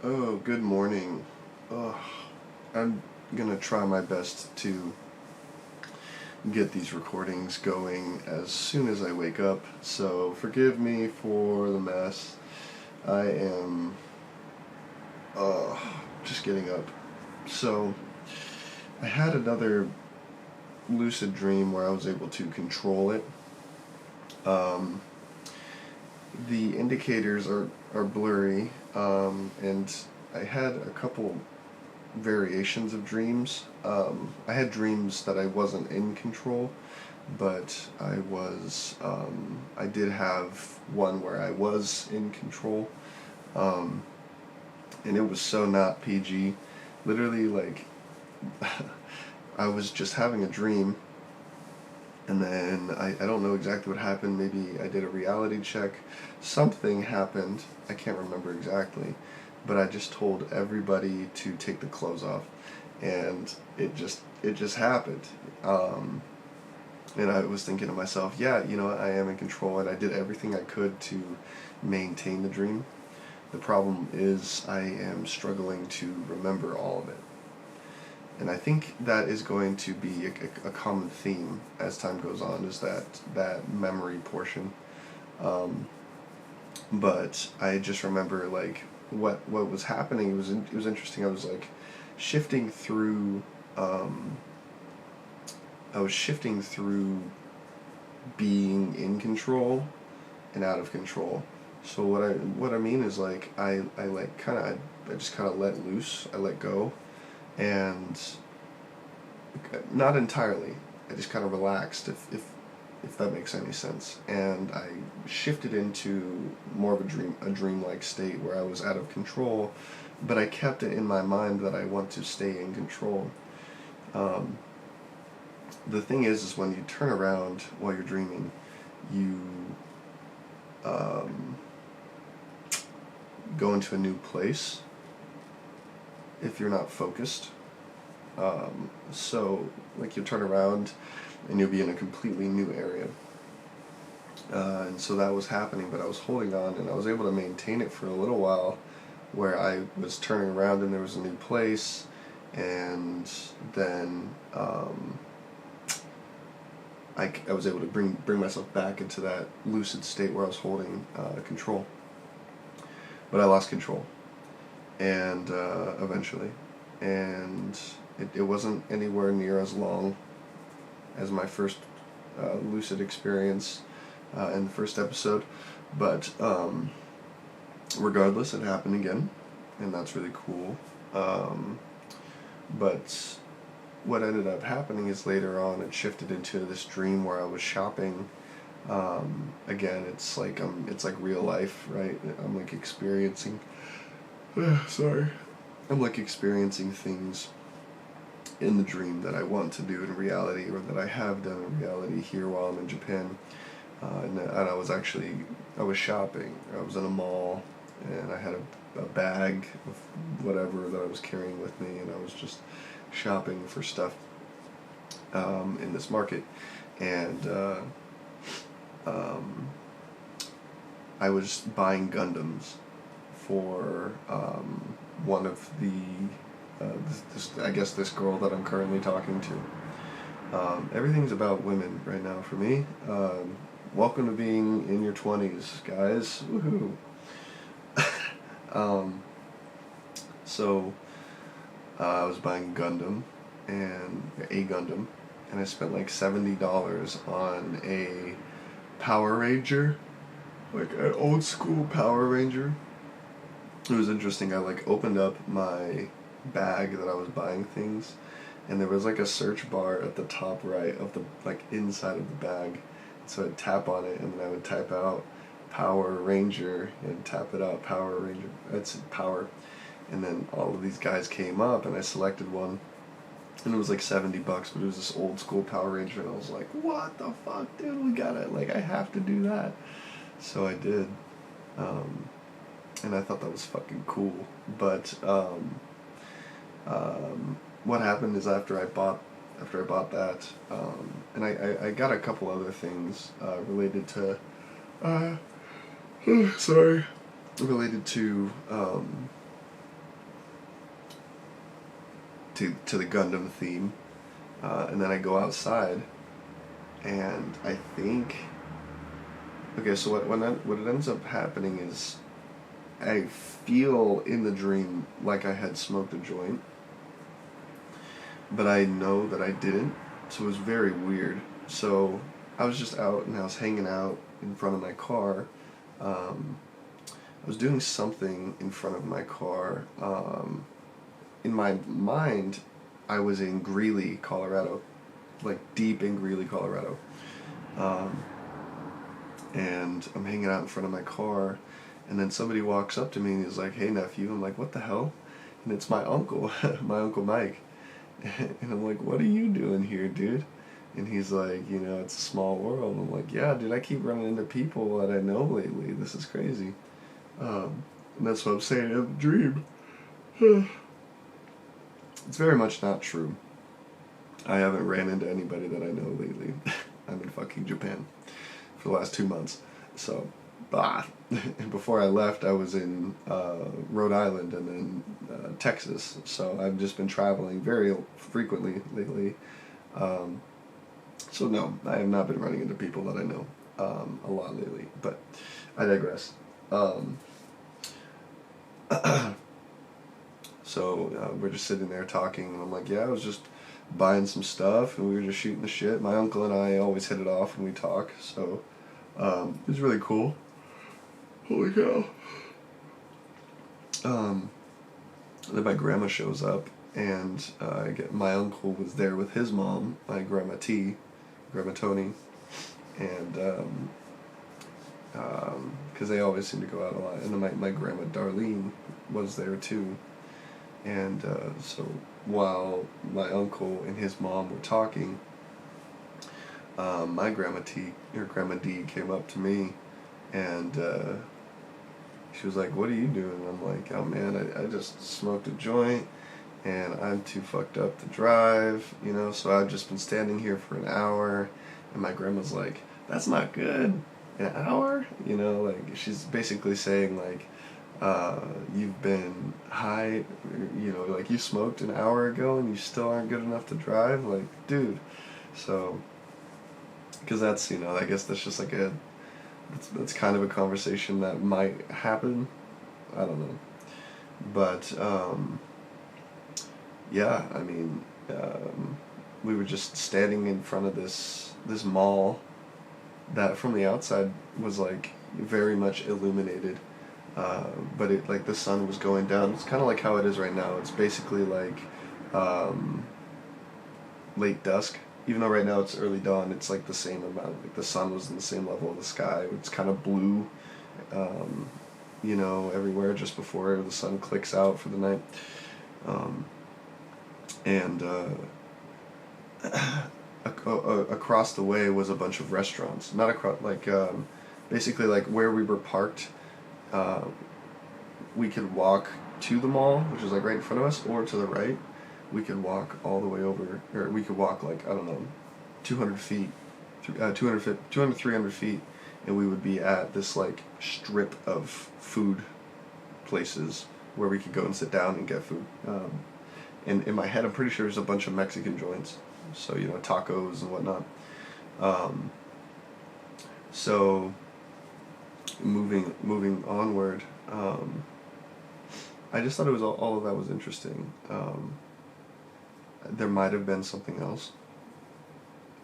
Oh, good morning. Ugh. I'm gonna try my best to get these recordings going as soon as I wake up, so forgive me for the mess. I am uh, just getting up. So, I had another lucid dream where I was able to control it. Um, the indicators are blurry, and I had a couple variations of dreams. I had dreams that I wasn't in control, but I did have one where I was in control, um, and it was so not PG. Literally, like, I was just having a dream, and then I don't know exactly what happened. Maybe I did a reality check. Something happened. I can't remember exactly, but I just told everybody to take the clothes off, and it just happened. Um, and I was thinking to myself, yeah, I am in control, and I did everything I could to maintain the dream. The problem is I am struggling to remember all of it. And I think that is going to be a common theme as time goes on, is that memory portion. Um, but I just remember, like, what was happening. It was interesting. I was like shifting through. Um, I was shifting through being in control and out of control. So what I mean is, like, I like I just kind of let loose. I let go, and not entirely. I just kind of relaxed, if that makes any sense. And I shifted into more of a dreamlike state where I was out of control, but I kept it in my mind that I want to stay in control. Um, the thing is when you turn around while you're dreaming, you um, go into a new place if you're not focused. So, like, you'll turn around and you'll be in a completely new area. And so that was happening, but I was holding on, and I was able to maintain it for a little while, where I was turning around and there was a new place, and then I was able to bring myself back into that lucid state where I was holding control. But I lost control, and eventually, and it wasn't anywhere near as long as my first lucid experience in the first episode, but regardless, it happened again, and that's really cool. But what ended up happening is, later on, it shifted into this dream where I was shopping. Again, it's like real life, right? I'm like experiencing. Sorry. I'm like experiencing things in the dream that I want to do in reality, or that I have done in reality here while I'm in Japan. And I was shopping. I was in a mall, and I had a bag of whatever that I was carrying with me, and I was just shopping for stuff in this market. And um, I was buying Gundams for one of the I guess this girl that I'm currently talking to. Everything's about women right now for me. Welcome to being in your 20s, guys. Woohoo! um, so I was buying a Gundam, and I spent like $70 on a Power Ranger, like an old school Power Ranger. It was interesting. I like opened up my bag that I was buying things, and there was like a search bar at the top right of the, like, inside of the bag. So I'd tap on it, and then I would type out Power Ranger, and tap it out Power Ranger. I'd say Power, and then all of these guys came up, and I selected one, and it was like $70, but it was this old school Power Ranger, and I was like, what the fuck, dude? We gotta, like, I have to do that. So I did. Um, and I thought that was fucking cool. But what happened is, after I bought that, and I got a couple other things related to sorry, related to to the Gundam theme, and then I go outside, and I think. Okay, so what it ends up happening is, I feel in the dream like I had smoked a joint, but I know that I didn't, so it was very weird. So I was just out and I was hanging out in front of my car. I was doing something in front of my car. In my mind, I was in Greeley, Colorado, like deep in Greeley, Colorado. And I'm hanging out in front of my car, and then somebody walks up to me and he's like, "Hey nephew." I'm like, "What the hell?" And it's my uncle, my Uncle Mike. And I'm like, "What are you doing here, dude?" And he's like, "It's a small world." I'm like, "Yeah, dude, I keep running into people that I know lately. This is crazy." And that's what I'm saying in the dream. It's very much not true. I haven't ran into anybody that I know lately. I'm in fucking Japan for the last 2 months. So, and before I left, I was in Rhode Island and then Texas. So I've just been traveling very frequently lately. So no, I have not been running into people that I know a lot lately. But I digress. So we're just sitting there talking, and I'm like, "Yeah, I was just buying some stuff, and we were just shooting the shit." My uncle and I always hit it off when we talk, so it was really cool. Holy cow. Then my grandma shows up, and my uncle was there with his mom, my Grandma Tony, and because they always seem to go out a lot, and then my Grandma Darlene was there too. And so while my uncle and his mom were talking, my Grandma D came up to me, and she was like, "What are you doing?" And I'm like, "Oh man, I just smoked a joint, and I'm too fucked up to drive, so I've just been standing here for an hour." And my grandma's like, "That's not good. An hour?" Like she's basically saying like, "You've been high, like you smoked an hour ago and you still aren't good enough to drive, like, dude." So, because that's, I guess that's just like that's kind of a conversation that might happen. I don't know. But, yeah, I mean, we were just standing in front of this mall that from the outside was like very much illuminated. But it like the sun was going down. It's kind of like how it is right now. It's basically like late dusk. Even though right now it's early dawn, it's like the same amount. Like the sun was in the same level of the sky. It's kind of blue, everywhere just before the sun clicks out for the night. And across the way was a bunch of restaurants. Not across, like basically like where we were parked. We could walk to the mall, which is like right in front of us, or to the right. We could walk all the way over, or we could walk like, I don't know, 200 feet, 200, 300 feet, and we would be at this like strip of food places where we could go and sit down and get food. And in my head, I'm pretty sure there's a bunch of Mexican joints, so tacos and whatnot. So moving onward, I just thought it was all of that was interesting. There might have been something else,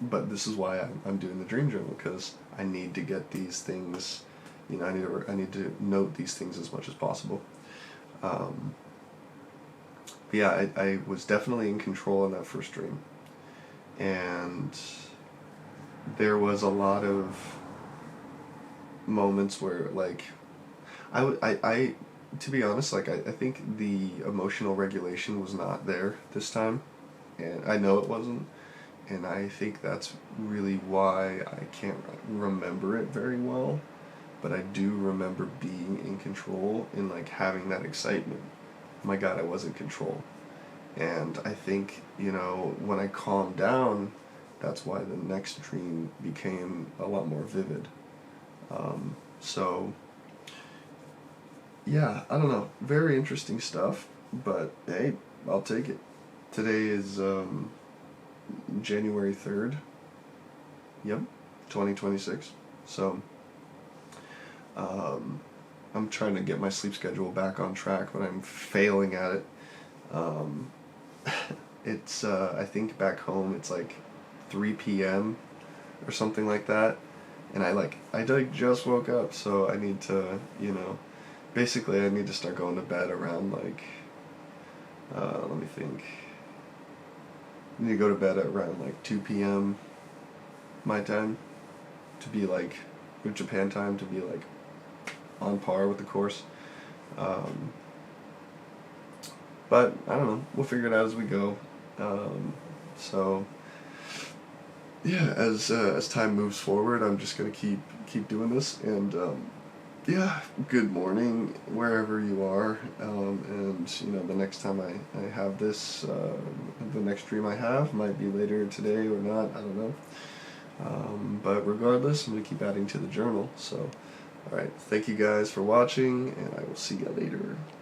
but this is why I'm doing the dream journal, because I need to get these things. I need to note these things as much as possible. But yeah, I was definitely in control in that first dream, and there was a lot of moments where like I to be honest, like I think the emotional regulation was not there this time, and I know it wasn't, and I think that's really why I can't remember it very well, but I do remember being in control and like having that excitement. My God, I was in control. And I think, when I calmed down, that's why the next dream became a lot more vivid. So, yeah, I don't know. Very interesting stuff, but hey, I'll take it. Today is January 3rd. Yep, 2026. So I'm trying to get my sleep schedule back on track, but I'm failing at it. It's I think back home it's like 3 p.m. or something like that, and I just woke up, so I need to, basically I need to start going to bed around like let me think. I need to go to bed at around like 2 p.m. my time to be like, with Japan time, to be like on par with the course. But I don't know. We'll figure it out as we go. So yeah, as time moves forward, I'm just gonna keep doing this. And yeah, good morning wherever you are. And the next time I have this, the next dream I have might be later today or not. I don't know. But regardless, I'm gonna keep adding to the journal. So, all right. Thank you guys for watching, and I will see you later.